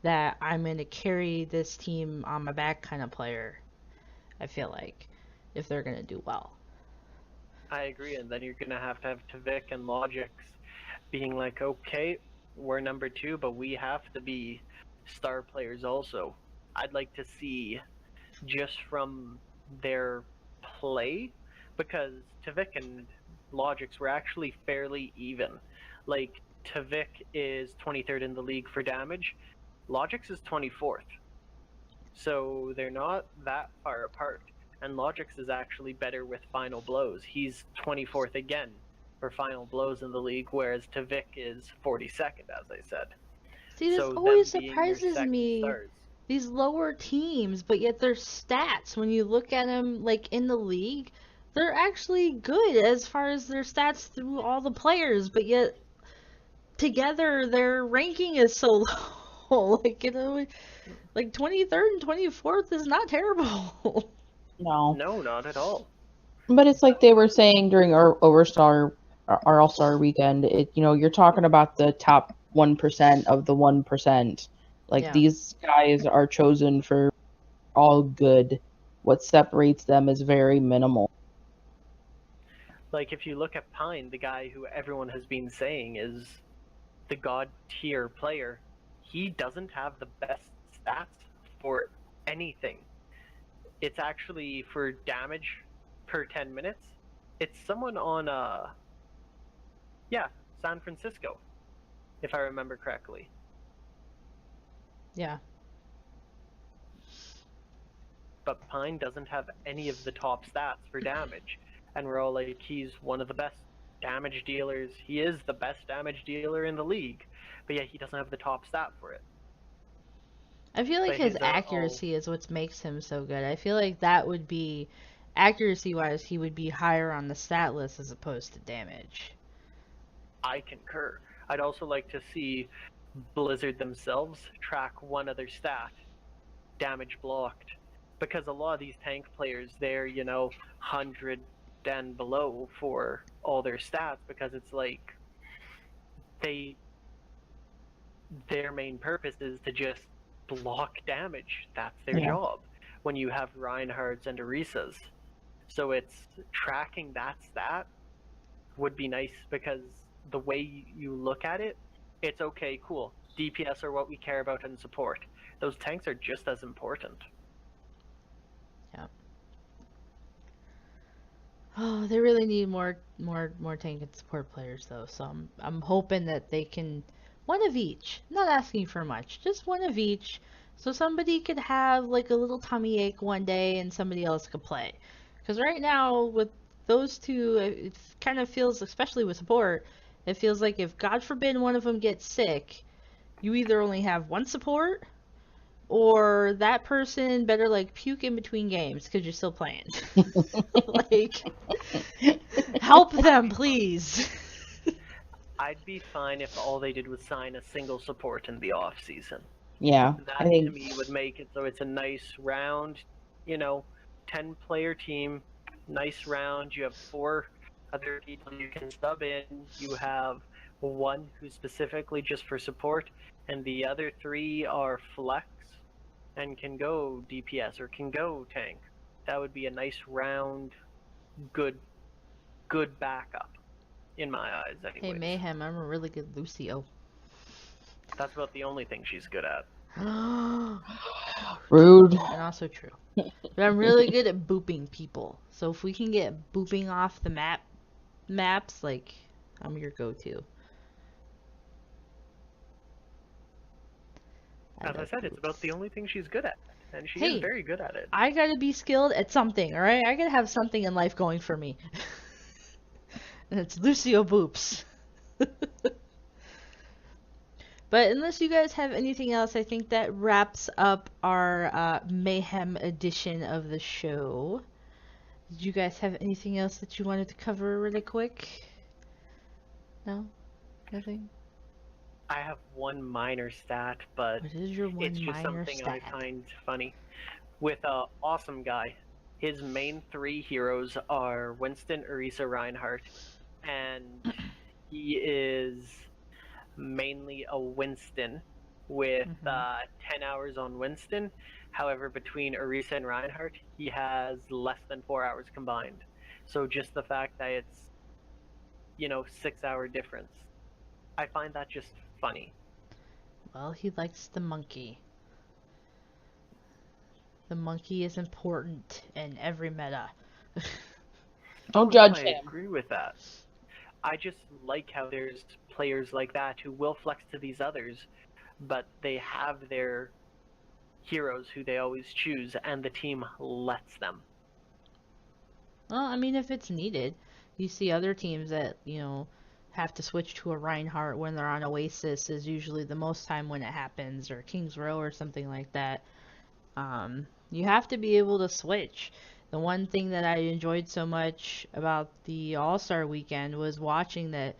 that I'm going to carry this team on my back kind of player, I feel like, if they're going to do well. I agree, and then you're going to have Tvik and Logix being like, okay, we're number 2, but we have to be star players also. I'd like to see, just from their play, because Tvik and Logix were actually fairly even. Like, Tvik is 23rd in the league for damage, Logix is 24th. So they're not that far apart. And Logix is actually better with final blows. He's 24th again for final blows in the league, whereas Tvik is 42nd, as I said. See, this always surprises me. These lower teams, but yet their stats, when you look at them like in the league, they're actually good as far as their stats through all the players, but yet together their ranking is so low. Like 23rd and 24th is not terrible. No, not at all. But it's like they were saying during our All-Star weekend. You're talking about the top 1% of the 1%. Like, these guys are chosen for all good. What separates them is very minimal. Like, if you look at Pine, the guy who everyone has been saying is the god tier player, he doesn't have the best stats for anything. It's actually for damage per 10 minutes. It's someone on San Francisco, if I remember correctly. Yeah. But Pine doesn't have any of the top stats for damage. And we're all like, he's one of the best damage dealers. He is the best damage dealer in the league. But yet he doesn't have the top stat for it. I feel like But his his accuracy is what makes him so good. I feel like that would be, accuracy-wise, he would be higher on the stat list as opposed to damage. I concur. I'd also like to see Blizzard themselves track one other stat, damage blocked. Because a lot of these tank players, they're, 100 and below for all their stats, because it's like their main purpose is to just block damage. That's their job when you have Reinhardt's and Orisas. So it's tracking that stat would be nice, because the way you look at it, it's okay, cool. DPS are what we care about in support. Those tanks are just as important. Yeah. Oh, they really need more tank and support players though. So I'm hoping that they can one of each. Not asking for much, just one of each. So somebody could have like a little tummy ache one day and somebody else could play. Because right now with those two, it kind of feels, especially with support, it feels like if God forbid one of them gets sick, you either only have one support, or that person better like puke in between games because you're still playing. Like, help them, please. I'd be fine if all they did was sign a single support in the off season. Yeah, That to me would make it so it's a nice round, 10-player team, nice round. You have 4 other people you can sub in. You have one who's specifically just for support, and the other 3 are flex and can go DPS or can go tank. That would be a nice round, good backup, in my eyes anyways. Hey Mayhem, I'm a really good Lucio. That's about the only thing she's good at. Rude. And also true. But I'm really good at booping people. So if we can get booping off the maps, like, I'm your go-to. As I said, it's about the only thing she's good at. And she Hey, is very good at it. I gotta be skilled at something, alright? I gotta have something in life going for me. And it's Lucio Boops. But unless you guys have anything else, I think that wraps up our Mayhem edition of the show. Did you guys have anything else that you wanted to cover really quick? No? Nothing? I have one minor stat, but What is your one it's just minor something I stat? find funny. With Awesome Guy, his main 3 heroes are Winston, Orisa, Reinhardt, and he is mainly a Winston with 10 hours on Winston. However, between Orisa and Reinhardt, he has less than 4 hours combined. So just the fact that it's, 6-hour difference, I find that just funny. Well, he likes the monkey. The monkey is important in every meta. Don't judge I him. agree with that. I just like how there's players like that who will flex to these others, but they have their heroes who they always choose, and the team lets them. Well, I mean, if it's needed. You see other teams that, have to switch to a Reinhardt when they're on Oasis is usually the most time when it happens, or King's Row or something like that. You have to be able to switch. The one thing that I enjoyed so much about the All-Star weekend was watching that,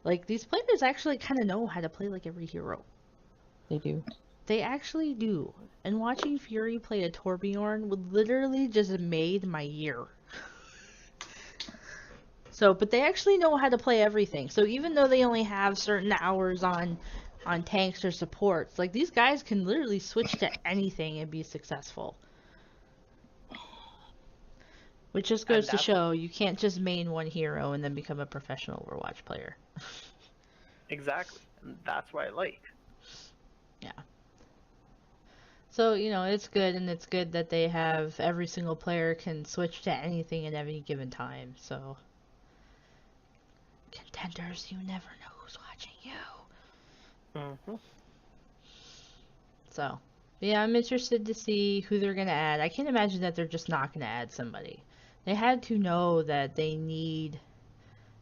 like, these players actually kind of know how to play like every hero. They do. They actually do. And watching Fury play a Torbjorn would literally just made my year. So, but they actually know how to play everything. So even though they only have certain hours on tanks or supports, like, these guys can literally switch to anything and be successful. Which just goes to show you can't just main one hero and then become a professional Overwatch player. Exactly. And that's what I like. Yeah. So, it's good, and it's good that they have every single player can switch to anything at any given time. So, contenders, you never know who's watching you. Mm-hmm. So, yeah, I'm interested to see who they're going to add. I can't imagine that they're just not going to add somebody. They had to know that they need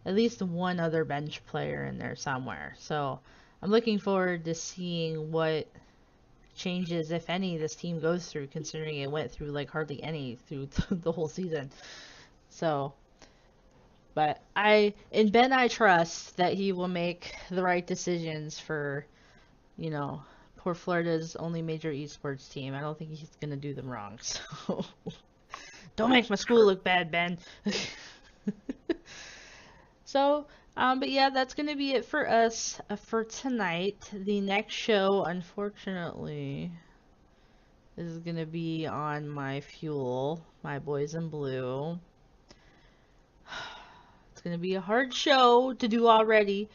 at least one other bench player in there somewhere. So, I'm looking forward to seeing what changes, if any, this team goes through, considering it went through like hardly any through the whole season. So, but in Ben I trust that he will make the right decisions for, poor Florida's only major esports team. I don't think he's gonna do them wrong. So, don't make my school look bad, Ben. So, but yeah, that's going to be it for us for tonight. The next show, unfortunately, is going to be on my Fuel, my Boys in Blue. It's going to be a hard show to do already.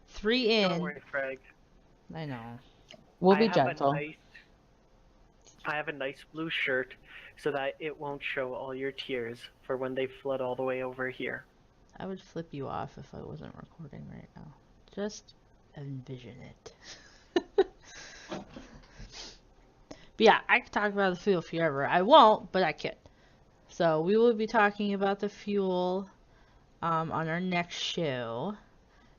3 in. Don't worry, Craig. I know. We'll be gentle. I have a nice blue shirt so that it won't show all your tears for when they flood all the way over here. I would flip you off if I wasn't recording right now. Just envision it. But yeah, I could talk about the fuel forever. I won't, but I could. So we will be talking about the fuel on our next show.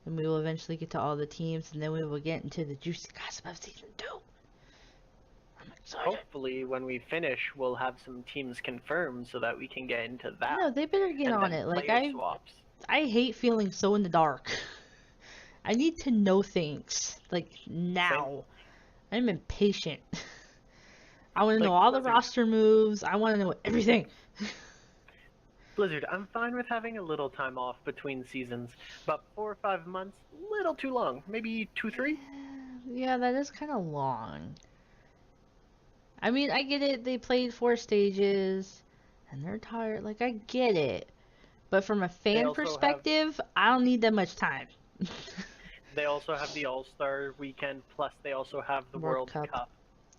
And we will eventually get to all the teams, and then we will get into the juicy gossip of season 2. I'm excited. Hopefully, when we finish, we'll have some teams confirmed so that we can get into that. No, they better get on it. Like, swaps. I hate feeling so in the dark. I need to know things, like, now. I'm impatient. I want to know all the roster moves. I want to know everything. Blizzard, I'm fine with having a little time off between seasons, but 4 or 5 months, little too long. Maybe 2, 3? Yeah, that is kind of long. I mean, I get it. They played 4 stages, and they're tired. Like, I get it. But from a fan perspective, I don't need that much time. They also have the All-Star weekend, plus they also have the World Cup.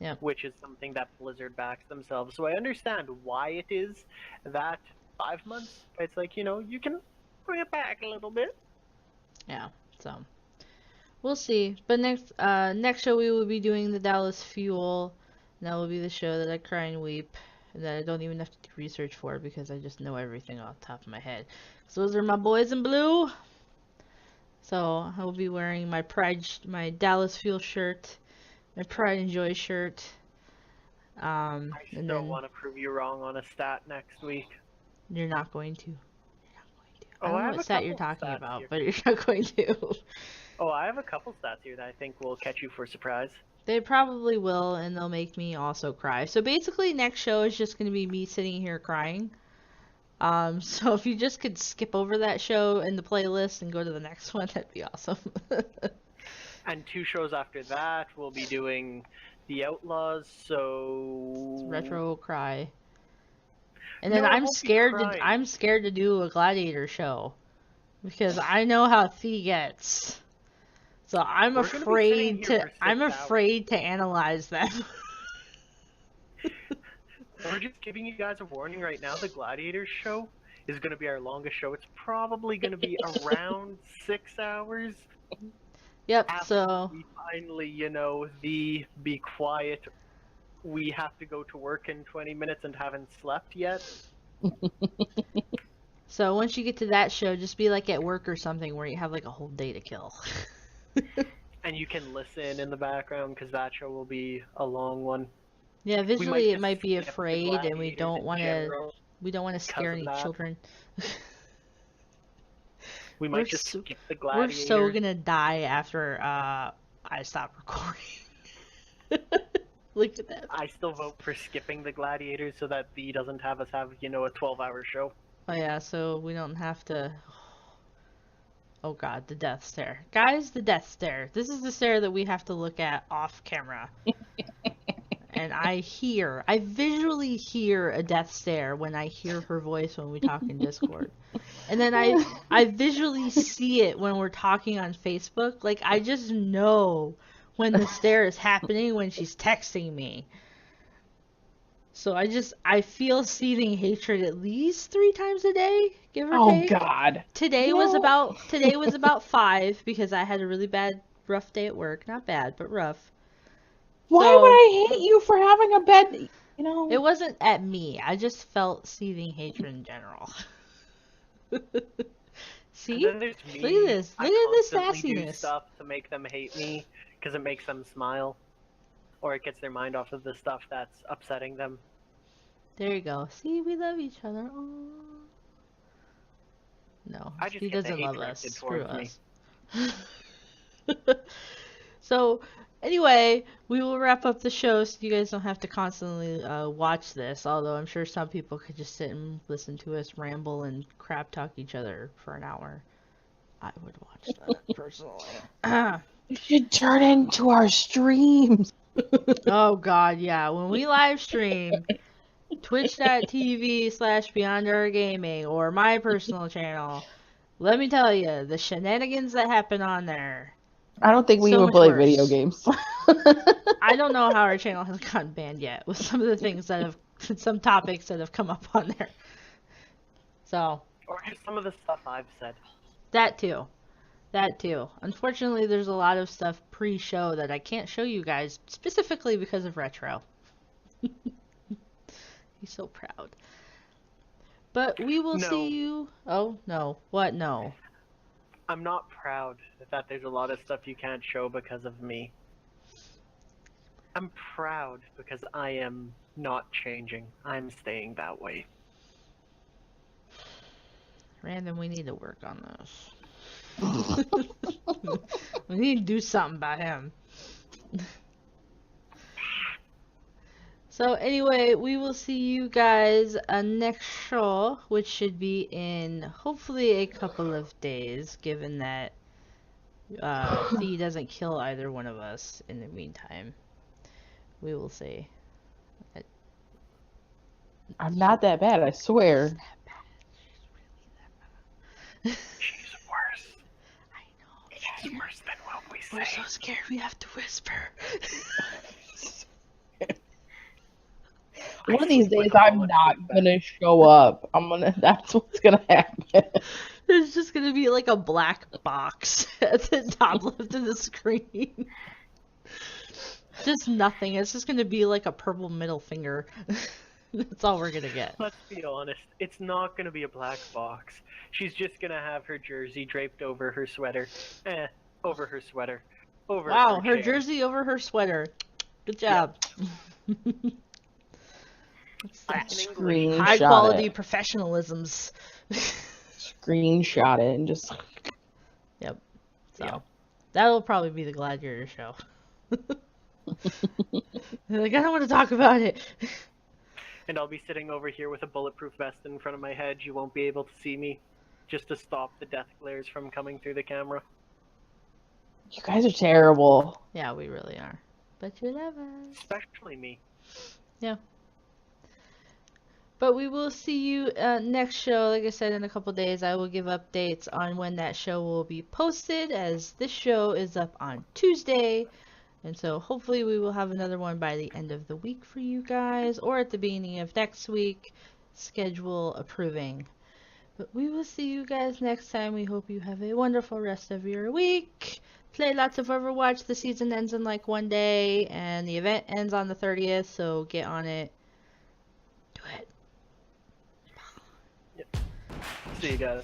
Yeah. Which is something that Blizzard backs themselves. So I understand why it is that 5 months. It's like, you can bring it back a little bit. Yeah, so we'll see. But next show we will be doing the Dallas Fuel. And that will be the show that I cry and weep, and that I don't even have to do research for because I just know everything off the top of my head. So those are my Boys in Blue. So I will be wearing my Dallas Fuel shirt, my Pride and Joy shirt. I still want to prove you wrong on a stat next week. You're not going to. I don't know what stat you're talking about, but you're not going to. Oh, I have a couple stats here that I think will catch you for a surprise. They probably will, and they'll make me also cry. So basically, next show is just going to be me sitting here crying. So if you just could skip over that show in the playlist and go to the next one, that'd be awesome. And 2 shows after that, we'll be doing The Outlaws, so... Retro cry. And then I'm scared to do a Gladiator show. Because I know how Thea gets. So I'm afraid to analyze them. We're just giving you guys a warning right now. The Gladiator show is going to be our longest show. It's probably going to be around 6 hours. Yep, After we finally, be quiet. We have to go to work in 20 minutes and haven't slept yet. So once you get to that show, just be like at work or something where you have like a whole day to kill. And you can listen in the background because that show will be a long one. Yeah, visually it might be afraid, and we don't want to scare any children. We might just skip the Gladiator. We're so gonna die after I stop recording. Look at that. I still vote for skipping the Gladiator so that B doesn't have us have, a 12-hour show. Oh yeah, so we don't have to... Oh god, the death stare. Guys, the death stare. This is the stare that we have to look at off camera. And I visually hear a death stare when I hear her voice when we talk in Discord. And then I visually see it when we're talking on Facebook. Like, I just know when the stare is happening when she's texting me. So I feel seething hatred at least 3 times a day, give or Oh take. God. Today You was know- about 5 because I had a really rough day at work. Not bad, but rough. Why So- would I hate you for having a bad? You know. It wasn't at me. I just felt seething hatred in general. See? And then there's me. Look at this. I Look at this constantly do sassiness. stuff to make them hate me because it makes them smile, or it gets their mind off of the stuff that's upsetting them. There you go. See, we love each other. Aww. No, I just he get the doesn't hate love us. directed Screw towards us. So, anyway, we will wrap up the show so you guys don't have to constantly watch this. Although I'm sure some people could just sit and listen to us ramble and crap talk each other for an hour. I would watch that personally. You should turn into our streams. Oh God, yeah. When we live stream, twitch.tv/Beyond Our Gaming or my personal channel, let me tell you, the shenanigans that happen on there. I don't think we So even much play worse. video games. I don't know how our channel has gotten banned yet with some of the things that have, some topics that have come up on there. So, Or just some of the stuff I've said. that too. That too. Unfortunately, there's a lot of stuff pre-show that I can't show you guys specifically because of retro. He's so proud. But we will No. see you. Oh, no. What? No. I'm not proud that there's a lot of stuff you can't show because of me. I'm proud because I am not changing. I'm staying that way. Random, we need to work on this. We need to do something about him. So anyway, we will see you guys next show, which should be in hopefully a couple of days, given that Fee doesn't kill either one of us in the meantime. We will see. I'm not that bad, I swear. She's worse. I know. She's worse than what we We're say. so scared we have to whisper. One of these days, I'm not gonna show up. That's what's gonna happen. There's just gonna be like a black box at the top left of the screen. Just nothing. It's just gonna be like a purple middle finger. That's all we're gonna get. Let's be honest, it's not gonna be a black box. She's just gonna have her jersey draped over her sweater. Over her sweater. Over Wow, her chair. jersey over her sweater. Good job. Screenshot High quality it. professionalisms. Screenshot it and just. Yep. So Yeah. that'll probably be the Gladiator show. Like, I don't want to talk about it. And I'll be sitting over here with a bulletproof vest in front of my head. You won't be able to see me, just to stop the death glares from coming through the camera. You guys are terrible. Yeah, we really are. But you love us. Especially me. But we will see you next show. Like I said, in a couple days, I will give updates on when that show will be posted, as this show is up on Tuesday. And so hopefully we will have another one by the end of the week for you guys, or at the beginning of next week, schedule approving. But we will see you guys next time. We hope you have a wonderful rest of your week. Play lots of Overwatch. The season ends in like 1 day, and the event ends on the 30th, so get on it. Do it. See you guys.